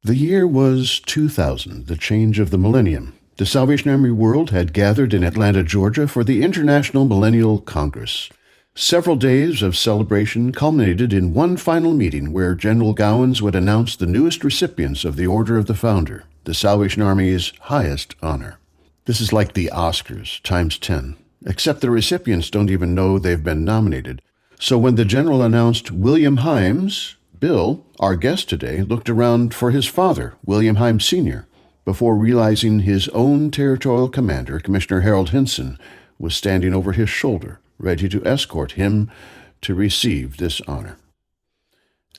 The year was 2000, the change of the millennium. The Salvation Army world had gathered in Atlanta, Georgia for the International Millennial Congress. Several days of celebration culminated in one final meeting where General Gowans would announce the newest recipients of the Order of the Founder, the Salvation Army's highest honor. This is like the Oscars times 10, except the recipients don't even know they've been nominated. So when the general announced William Himes, Bill, our guest today, looked around for his father, William Himes Sr., before realizing his own territorial commander, Commissioner Harold Hinson, was standing over his shoulder, ready to escort him to receive this honor.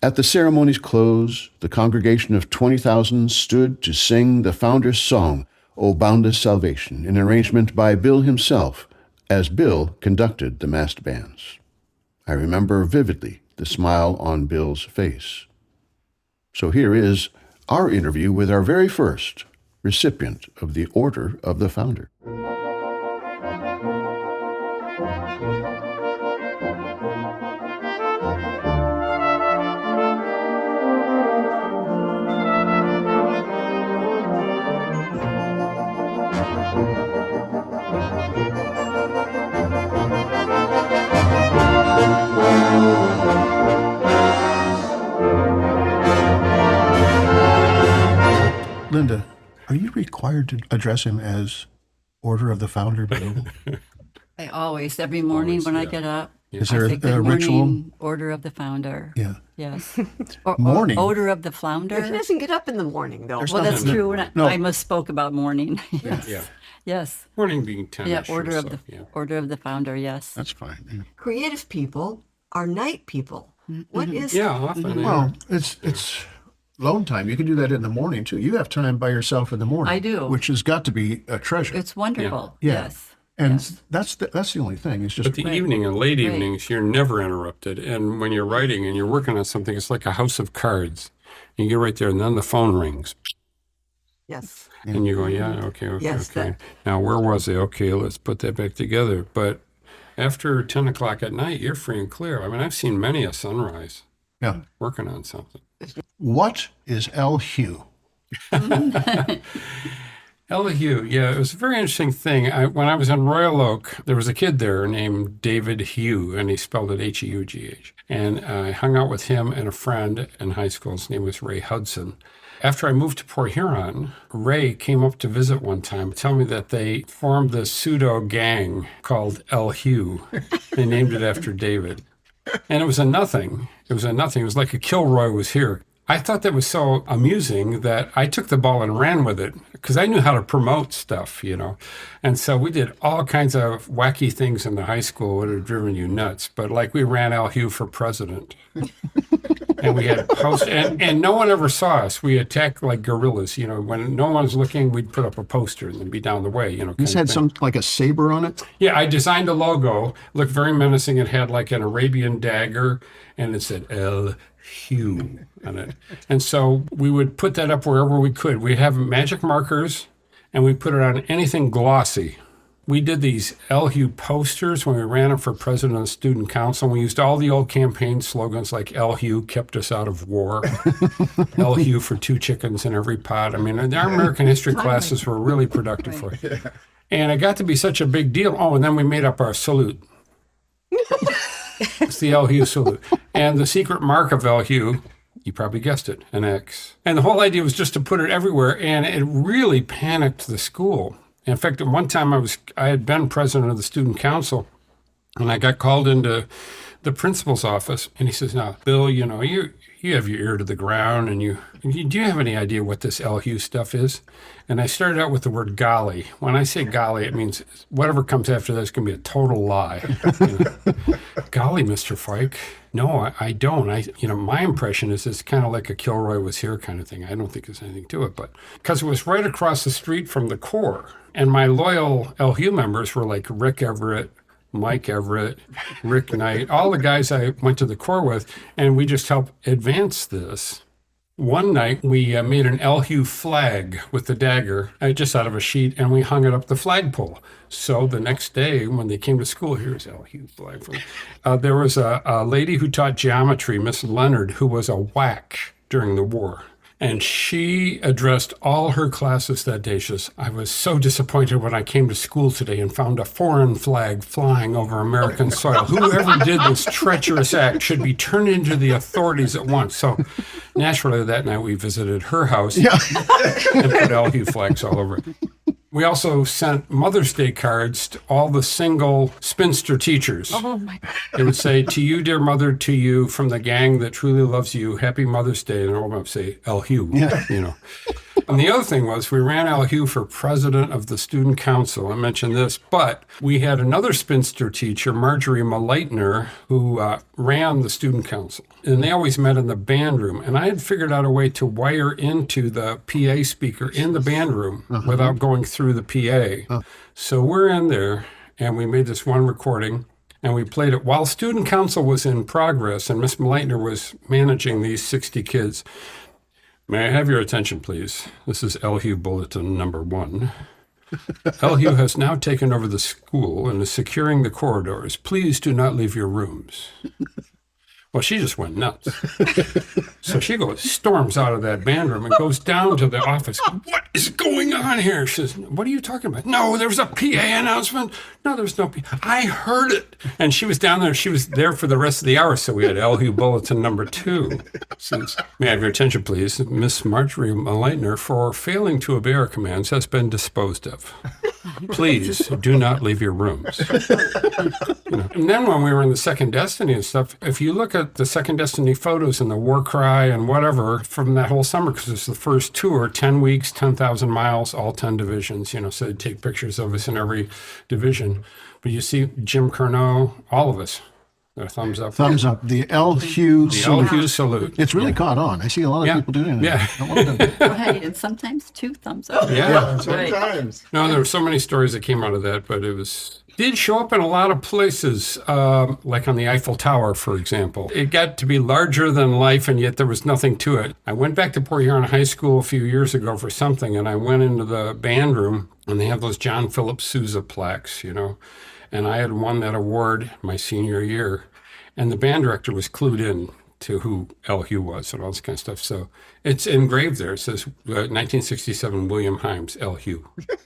At the ceremony's close, the congregation of 20,000 stood to sing the founder's song, O Boundless Salvation, an arrangement by Bill himself, as Bill conducted the massed bands. I remember vividly the smile on Bill's face. So here is our interview with our very first recipient of the Order of the Founder. Linda, are you required to address him as Order of the Founder Bill? I always, every morning when I get up, Is there I say, a good ritual? morning, Order of the Founder. Yeah. Yes. Or Morning? Order of the He Flounder. doesn't get up in the morning, though. Well, that's true. And No. I misspoke about morning. Yes. Yeah. Yes. Morning being 10. Yeah. Order of the Order of the Founder. Yes. That's fine. Yeah. Creative people are night people. What is Yeah, often. yeah. Well, it's lone time. You can do that in the morning, too. You have time by yourself in the morning. I do. Which has got to be a treasure. It's wonderful. Yeah. Yes. And that's the only thing. It's just But the evening and late evenings, you're never interrupted. And when you're writing and you're working on something, it's like a house of cards. You get right there, and then the phone rings. Yes. And you go, yeah, okay. Yes, okay. Now, where was it? Okay, let's put that back together. But after 10 o'clock at night, you're free and clear. I mean, I've seen many a sunrise yeah. working on something. What is Heugh? Heugh, yeah, it was a very interesting thing. When I was in Royal Oak, there was a kid there named David Heugh, and he spelled it Heugh. And I hung out with him and a friend in high school. His name was Ray Hudson. After I moved to Port Huron, Ray came up to visit one time, tell me that they formed this pseudo gang called Heugh. They named it after David. And it was a nothing. It was like a Kilroy was here. I thought that was so amusing that I took the ball and ran with it because I knew how to promote stuff, you know. And so we did all kinds of wacky things in the high school that would have driven you nuts. But like we ran Heugh for president. And we had posts, and no one ever saw us. We attacked like guerrillas, you know. When no one's looking, we'd put up a poster and then be down the way, you know. This had some, like a saber on it? Yeah, I designed a logo. Looked very menacing. It had like an Arabian dagger, and it said Heugh on it. And so we would put that up wherever we could. We'd have magic markers, and we'd put it on anything glossy. We did these Heugh posters when we ran them for president of the student council. We used all the old campaign slogans like Heugh kept us out of war, Heugh for 2 chickens in every pot. I mean, our American history classes were really productive for it. And it got to be such a big deal. Oh, and then we made up our salute. It's the Heugh salute. And the secret mark of Heugh, you probably guessed it, an X. And the whole idea was just to put it everywhere, and it really panicked the school. In fact, at one time I had been president of the student council, and I got called into the principal's office, and he says, "Now, Bill, you know, you have your ear to the ground, and do you have any idea what this Heugh stuff is?" And I started out with the word golly. When I say golly, it means whatever comes after that is going to be a total lie. You know? Golly, Mr. Fike. No, I don't. My impression is it's kind of like a Kilroy was here kind of thing. I don't think there's anything to it, but because it was right across the street from the Corps, and my loyal Heugh members were like Rick Everett, Mike Everett, Rick Knight, all the guys I went to the Corps with, and we just helped advance this. One night, we made an Heugh flag with the dagger just out of a sheet, and we hung it up the flagpole. So the next day, when they came to school, here's Heugh flag. There was a lady who taught geometry, Miss Leonard, who was a whack during the war. And she addressed all her classes that day. She says, I was so disappointed when I came to school today and found a foreign flag flying over American soil. Whoever did this treacherous act should be turned into the authorities at once. So naturally, that night we visited her house and put LHU flags all over it. We also sent Mother's Day cards to all the single spinster teachers. Oh my God. It would say, to you, dear mother, to you, from the gang that truly loves you, happy Mother's Day. And all of them would say, Heugh, you know. And the other thing was we ran Heugh for president of the student council. I mentioned this, but we had another spinster teacher, Marjorie Maleitner, who ran the student council. And they always met in the band room. And I had figured out a way to wire into the PA speaker in the band room without going through the PA. So we're in there, and we made this one recording, and we played it while student council was in progress, and Miss Maleitner was managing these 60 kids. May I have your attention, please? This is LHU Bulletin number 1. LHU has now taken over the school and is securing the corridors. Please do not leave your rooms. Well, she just went nuts. So she storms out of that band room and goes down to the office. What is going on here? She says, what are you talking about? No, there was a PA announcement. No, there was no PA. I heard it. And she was down there. She was there for the rest of the hour. So we had LHU Bulletin number 2. Says, may I have your attention, please? Miss Marjorie Maleitner, for failing to obey our commands, has been disposed of. Please do not leave your rooms. You know. And then when we were in the Second Destiny and stuff, if you look at the Second Destiny photos and the war cry and whatever from that whole summer, because it's the first tour, 10 weeks, 10,000 miles, all 10 divisions, you know, so they'd take pictures of us in every division. But you see Jim Curnow, all of us, their thumbs up. Thumbs up. The LHU The salute. LHU salute. It's really caught on. I see a lot of people doing it. Yeah. Right, and sometimes 2 thumbs up. Yeah. Right. Sometimes. No, there were so many stories that came out of that, but it did show up in a lot of places, like on the Eiffel Tower, for example. It got to be larger than life, and yet there was nothing to it. I went back to Port Huron High School a few years ago for something, and I went into the band room, and they have those John Philip Sousa plaques, you know, and I had won that award my senior year, and the band director was clued in to who LHU was and all this kind of stuff. So it's engraved there. It says 1967 William Himes, LHU.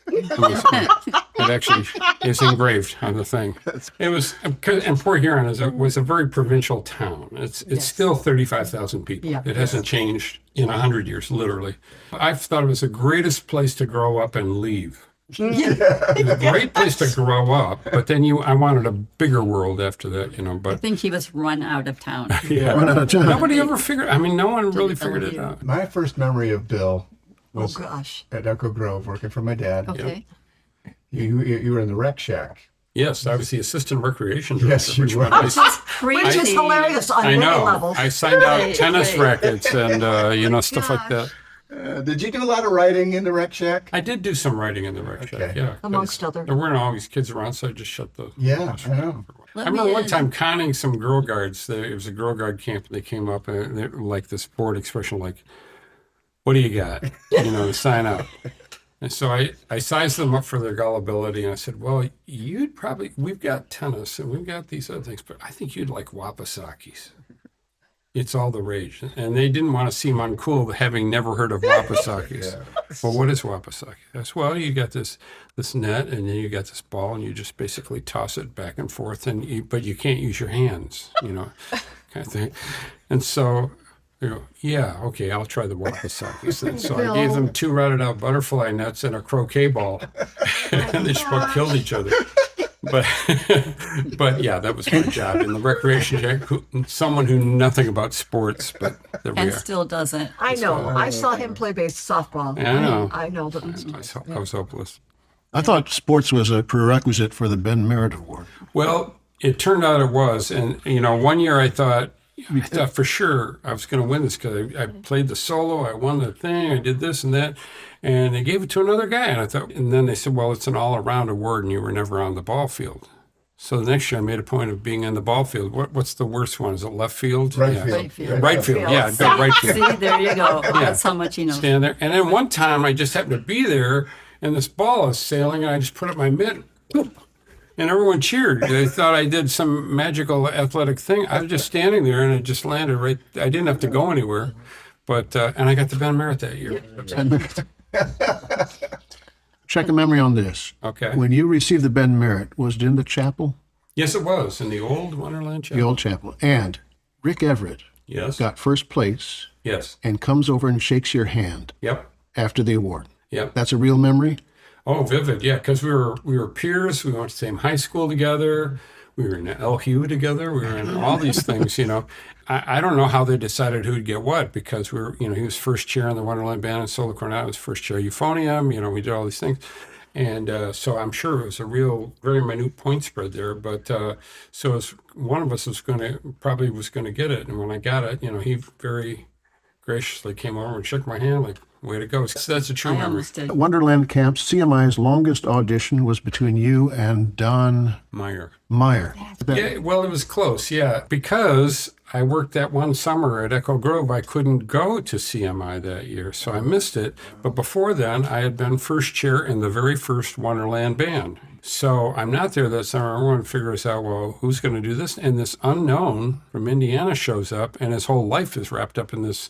It actually is engraved on the thing. It was, and Port Huron was a very provincial town. It's still 35,000 people. Yeah. It hasn't changed in 100 years, literally. I thought it was the greatest place to grow up and leave. It was a great place to grow up, but then I wanted a bigger world after that, you know. I But think he was run out of town. Run out of time. nobody ever figured. I mean, no one really figured it out. My first memory of Bill Oh was gosh. at Echo Grove working for my dad. Okay. You were in the rec shack. Yes, I was the assistant recreation director. Yes, you which were. meant Crazy. Which is hilarious on I many know. levels. I signed out Right, tennis right. rackets and you know, stuff like that. Did you do a lot of writing in the rec shack? I did do some writing in the rec shack, Okay. yeah. Amongst 'cause other. There weren't always kids around, so I just shut the. Yeah, I know. I remember one time conning some girl guards. It was a girl guard camp, and they came up and they were like this bored expression, like, "What do you got?" You know, to sign up. And so I sized them up for their gullibility, and I said, "Well, we've got tennis and we've got these other things, but I think you'd like Wapasakis. It's all the rage." And they didn't want to seem uncool, having never heard of Wapasakis. Well, what is Wapasaki? I said, well, you got this net, and then you got this ball, and you just basically toss it back and forth, but you can't use your hands, you know, kind of thing. And so, you know, yeah, okay, I'll try the Wapasakis then. So I gave them 2 rotted out butterfly nets and a croquet ball, and they just about killed each other. But yeah, that was my job in the recreation shack. Someone who knew nothing about sports, but there we And are. still doesn't. I know. I saw him play softball. Yeah, I know. I know. But I was hopeless. I thought sports was a prerequisite for the Ben Merritt Award. Well, it turned out it was, and you know, one year I thought for sure I was going to win this because I played the solo, I won the thing, I did this and that, and they gave it to another guy, and I thought, and then they said, well, it's an all-around award, and you were never on the ball field. So the next year I made a point of being on the ball field. What's the worst one? Is it left field? Right Yeah. field. Right field. Right field. Yeah, I'd go right field. See, there you go. That's how much he knows. Stand there. And then one time I just happened to be there, and this ball is sailing, and I just put up my mitt, boop, and everyone cheered. They thought I did some magical athletic thing. I was just standing there, and it just landed right. I didn't have to go anywhere. But and I got the Ben Merritt that year. Check a memory on this. Okay. When you received the Ben Merritt, was it in the chapel? Yes, it was in the old Wonderland Chapel. The old chapel. And Rick Everett Yes. got first place Yes. and comes over and shakes your hand Yep. after the award. Yep. That's a real memory? Oh, vivid. Yeah, because we were peers. We went to the same high school together. We were in Heugh together. We were in all these things. I don't know how they decided who'd get what, because we were, he was first chair in the Wonderland Band and Solo Cornet. I was first chair euphonium. We did all these things. And so I'm sure it was a real, very minute point spread there. But so as one of us was going to get it. And when I got it, he very graciously came over and shook my hand, like, way to go. So that's a true I memory. almost did. Wonderland Camps, CMI's longest audition was between you and Don Meyer. Meyer. Yeah, well, it was close, yeah. Because I worked that one summer at Echo Grove, I couldn't go to CMI that year, so I missed it. But before then, I had been first chair in the very first Wonderland Band. So I'm not there that summer. Everyone figures out, well, who's going to do this? And this unknown from Indiana shows up, and his whole life is wrapped up in this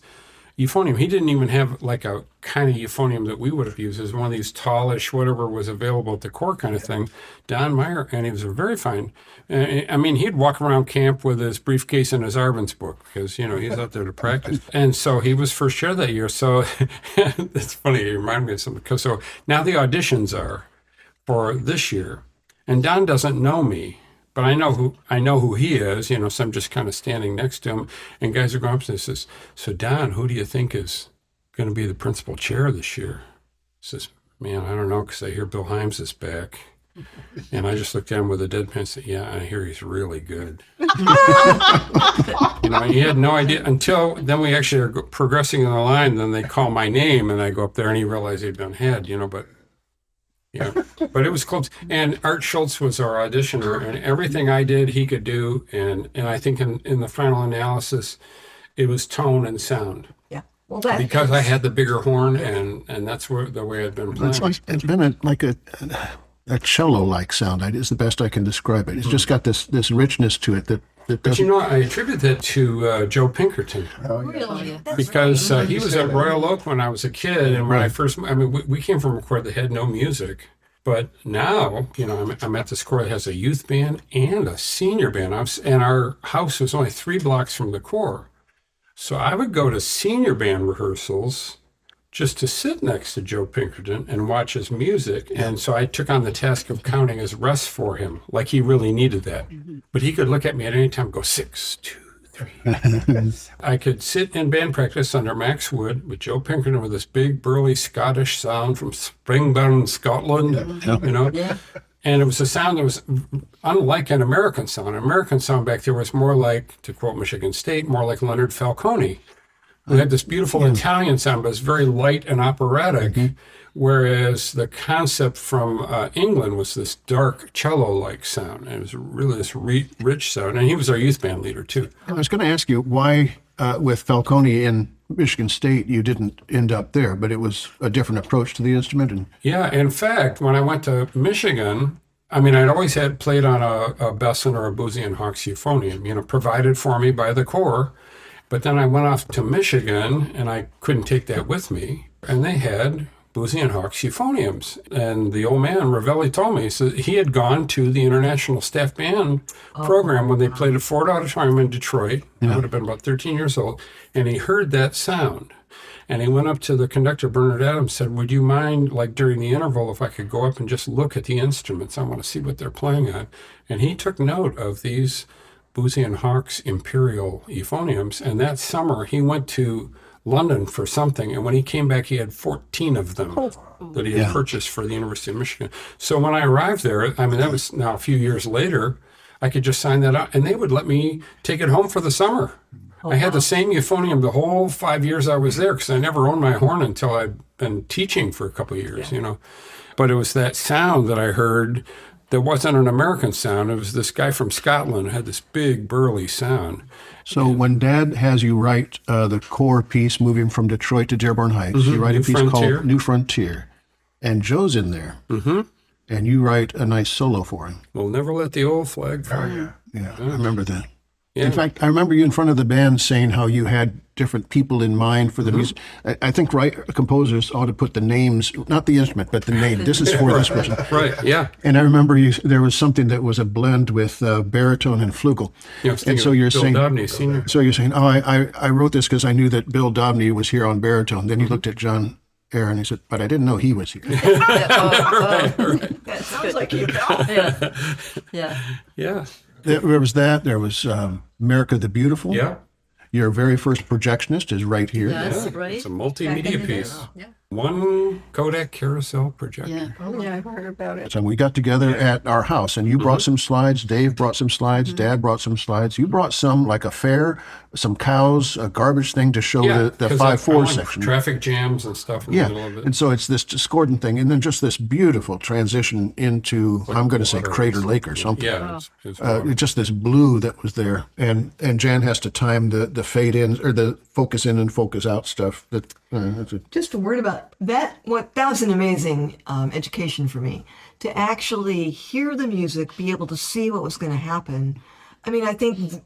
euphonium. He didn't even have like a kind of euphonium that we would have used. It was one of these tallish, whatever was available at the core kind of thing. Don Meyer, and he was a very fine. I mean, he'd walk around camp with his briefcase and his Arbenz book because, he's out there to practice. And so he was first chair that year. So it's funny, you remind me of something. Because so now the auditions are for this year. And Don doesn't know me. But I know who he is, so I'm just kind of standing next to him. And guys are going up to me and says, so Don, who do you think is going to be the principal chair this year? He says, man, I don't know, because I hear Bill Himes is back. And I just looked at him with a deadpan and said, yeah, I hear he's really good. He had no idea until then we actually are progressing in the line. Then they call my name and I go up there and he realized he'd been had, but yeah, but it was close. And Art Schultz was our auditioner, and everything I did, he could do. And I think in the final analysis, it was tone and sound. Yeah. Well, Because I had the bigger horn, and that's the way I'd been playing. It's been like a cello-like sound. Is the best I can describe it. It's just got this richness to it that But doesn't. I attribute that to Joe Pinkerton. Really? Because he was at Royal Oak when I was a kid, and when we came from a corps that had no music. But now, I'm at this corps that has a youth band and a senior band. And our house was only 3 blocks from the corps. So I would go to senior band rehearsals just to sit next to Joe Pinkerton and watch his music. And so I took on the task of counting his rests for him, like he really needed that. Mm-hmm. But he could look at me at any time and go, 6, 2, 3. I could sit in band practice under Max Wood with Joe Pinkerton with this big, burly Scottish sound from Springburn, Scotland, Yeah. And it was a sound that was unlike an American sound. An American sound back there was more like, to quote Michigan State, more like Leonard Falcone. We had this beautiful Italian sound, but it's very light and operatic, whereas the concept from England was this dark cello-like sound. And it was really this rich sound. And he was our youth band leader, too. I was going to ask you why, with Falcone in Michigan State, you didn't end up there, but it was a different approach to the instrument. Yeah, in fact, when I went to Michigan, I'd always played on a Besson or a Boozy and Hawks euphonium, provided for me by the corps. But then I went off to Michigan, and I couldn't take that with me. And they had Boozy and Hawks euphoniums. And the old man, Ravelli, told me, so he had gone to the International Staff Band program when they played at Ford Auditorium in Detroit. I would have been about 13 years old. And he heard that sound. And he went up to the conductor, Bernard Adams, and said, would you mind, like during the interval, if I could go up and just look at the instruments? I want to see what they're playing on. And he took note of these Boozy and Hawks Imperial euphoniums, and that summer he went to London for something, and when he came back he had 14 of them that he had purchased for the University of Michigan. So when I arrived there, that was now a few years later, I could just sign that out, and they would let me take it home for the summer. I had the same euphonium the whole 5 years I was there, because I never owned my horn until I'd been teaching for a couple of years, But it was that sound that I heard that wasn't an American sound. It was this guy from Scotland who had this big, burly sound. So when Dad has you write the core piece moving from Detroit to Dearborn Heights, you write a piece called New Frontier, and Joe's in there, and you write a nice solo for him. We'll never let the old flag fly. Yeah, I remember that. Yeah. In fact, I remember you in front of the band saying how you had different people in mind for the music. I think composers ought to put the names, not the instrument, but the name. This is for this person. Right, yeah. And I remember there was something that was a blend with baritone and flugel. You know, And so you're Bill saying, Dobney, Sr. oh, I wrote this because I knew that Bill Dobney was here on baritone. Then he looked at John Aaron and he said, but I didn't know he was here. That sounds like you know. Yeah. Yeah, There was that. There was America the Beautiful. yeah. Your very first projectionist is right here. Yes, Yeah. right. It's a multimedia piece. Yeah. One Kodak carousel projector. Yeah. Oh, yeah, I've heard about it. So we got together at our house, and you brought some slides. Dave brought some slides. Dad brought some slides. You brought some, like a fair, some cows, a garbage thing to show the 5/4 section. Traffic jams and stuff in the middle of it. And so it's this discordant thing, and then just this beautiful transition into, I'm going to say, water. Crater Lake or something. Yeah, it's Just this blue that was there, and Jan has to time the fade in or the focus in and focus out stuff. Just a word about that. That was an amazing education for me, to actually hear the music, be able to see what was going to happen. I mean, I think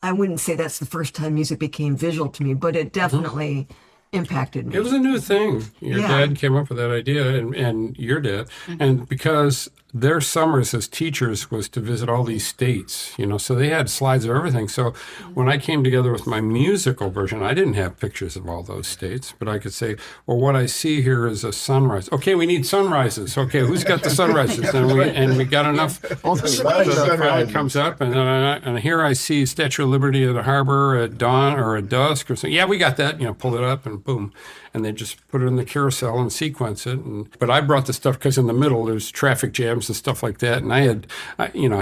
I wouldn't say that's the first time music became visual to me, but it definitely impacted me. It was a new thing. Your dad came up with that idea, and your dad. And because their summers as teachers was to visit all these states, so they had slides of everything. So when I came together with my musical version, I didn't have pictures of all those states, but I could say, well, what I see here is a sunrise. Okay, we need sunrises. Okay, who's got the sunrises? And we got enough. All the So the flag comes up, and here I see Statue of Liberty at the harbor at dawn or at dusk or something. Yeah, we got that. Pull it up and boom. And they just put it in the carousel and sequence it. But I brought the stuff because in the middle there's traffic jams and stuff like that. And I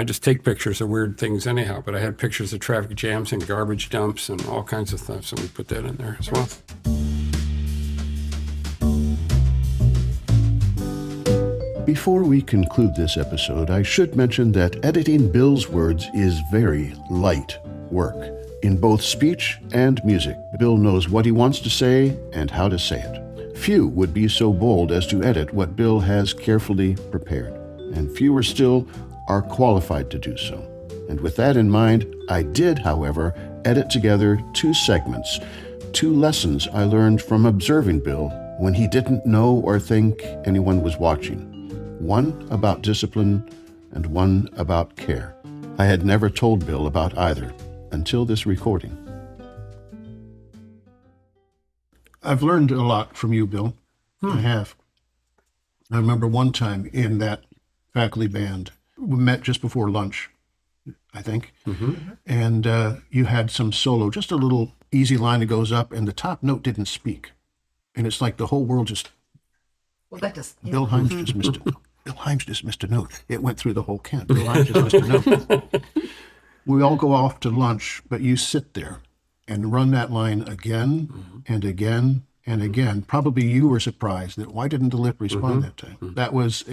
just take pictures of weird things anyhow. But I had pictures of traffic jams and garbage dumps and all kinds of stuff. So we put that in there as well. Before we conclude this episode, I should mention that editing Bill's words is very light work. In both speech and music, Bill knows what he wants to say and how to say it. Few would be so bold as to edit what Bill has carefully prepared, and fewer still are qualified to do so. And with that in mind, I did, however, edit together 2 segments, 2 lessons I learned from observing Bill when he didn't know or think anyone was watching. One about discipline and one about care. I had never told Bill about either until this recording. I've learned a lot from you, Bill. I have. I remember one time in that faculty band, we met just before lunch, I think, and you had some solo, just a little easy line that goes up, and the top note didn't speak. And it's like the whole world just, Well, that does. Yeah. Bill Himes just missed a note. Bill Himes just missed a note. It went through the whole can. Bill Himes just missed a note. We all go off to lunch, but you sit there and run that line again and again and again. Probably you were surprised that why didn't the lip respond that time? That was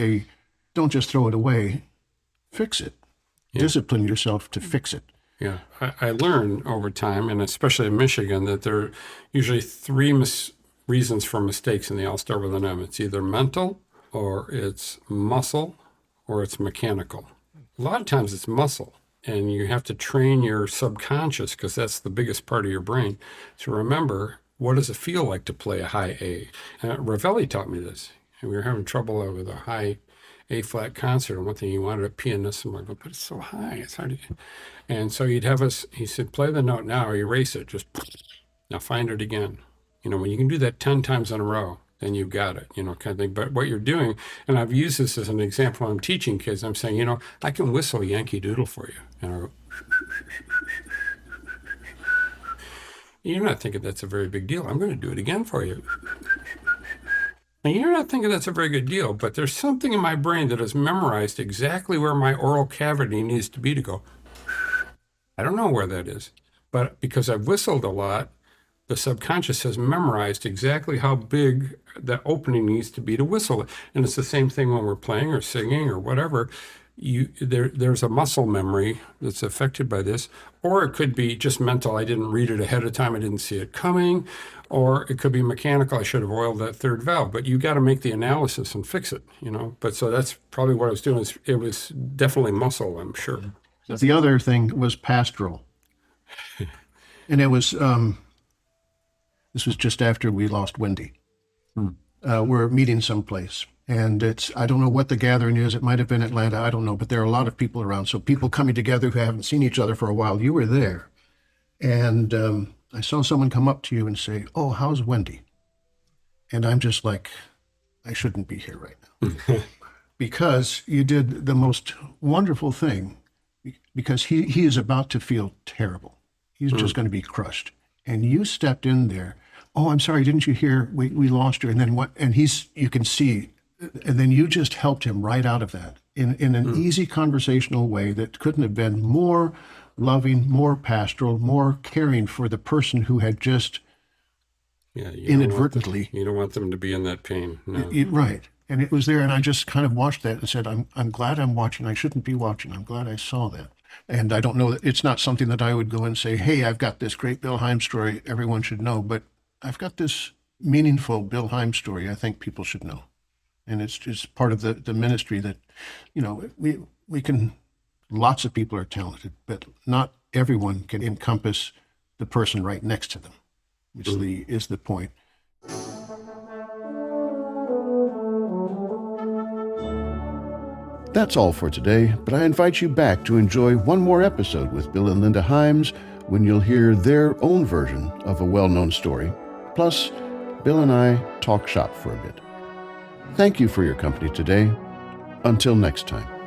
don't just throw it away, fix it. Yeah. Discipline yourself to fix it. Yeah, I learned over time, and especially in Michigan, that there are usually 3 reasons for mistakes, and they all start with an M. It's either mental, or it's muscle, or it's mechanical. A lot of times it's muscle. And you have to train your subconscious, because that's the biggest part of your brain, to remember, what does it feel like to play a high A? Ravelli taught me this. And we were having trouble with a high A-flat concert. And one thing he wanted a pianist. I'm like, but it's so high. It's hard to get. And so he said, play the note now, erase it. Just now find it again. When you can do that 10 times in a row, then you've got it, kind of thing. But what you're doing, and I've used this as an example when I'm teaching kids, I'm saying, I can whistle Yankee Doodle for you. And I go, you're not thinking that's a very big deal. I'm going to do it again for you. And you're not thinking that's a very good deal, but there's something in my brain that has memorized exactly where my oral cavity needs to be to go. I don't know where that is, but because I've whistled a lot, the subconscious has memorized exactly how big the opening needs to be to whistle it. And it's the same thing when we're playing or singing or whatever. There's a muscle memory that's affected by this, or it could be just mental. I didn't read it ahead of time. I didn't see it coming, or it could be mechanical. I should have oiled that 3rd valve, but you got to make the analysis and fix it, But so that's probably what I was doing. It was definitely muscle, I'm sure. The other thing was pastoral. And it was, This was just after we lost Wendy. We're meeting someplace, and I don't know what the gathering is. It might have been Atlanta. I don't know, but there are a lot of people around. So people coming together who haven't seen each other for a while. You were there. And I saw someone come up to you and say, "Oh, how's Wendy?" And I'm just like, I shouldn't be here right now. Because you did the most wonderful thing, because he is about to feel terrible. He's just going to be crushed. And you stepped in there. "Oh, I'm sorry, didn't you hear? We lost her." And then what? And you can see, and then you just helped him right out of that in an easy conversational way that couldn't have been more loving, more pastoral, more caring for the person who had just inadvertently. You don't want them to be in that pain. No. Right. And it was there, and I just kind of watched that and said, I'm glad I'm watching. I shouldn't be watching. I'm glad I saw that. And I don't know that it's not something that I would go and say, "Hey, I've got this great Bill Himes story everyone should know," but I've got this meaningful Bill Himes story I think people should know. And it's just part of the ministry that, we can, lots of people are talented, but not everyone can encompass the person right next to them, which is the point. That's all for today, but I invite you back to enjoy one more episode with Bill and Linda Himes when you'll hear their own version of a well-known story. Plus, Bill and I talk shop for a bit. Thank you for your company today. Until next time.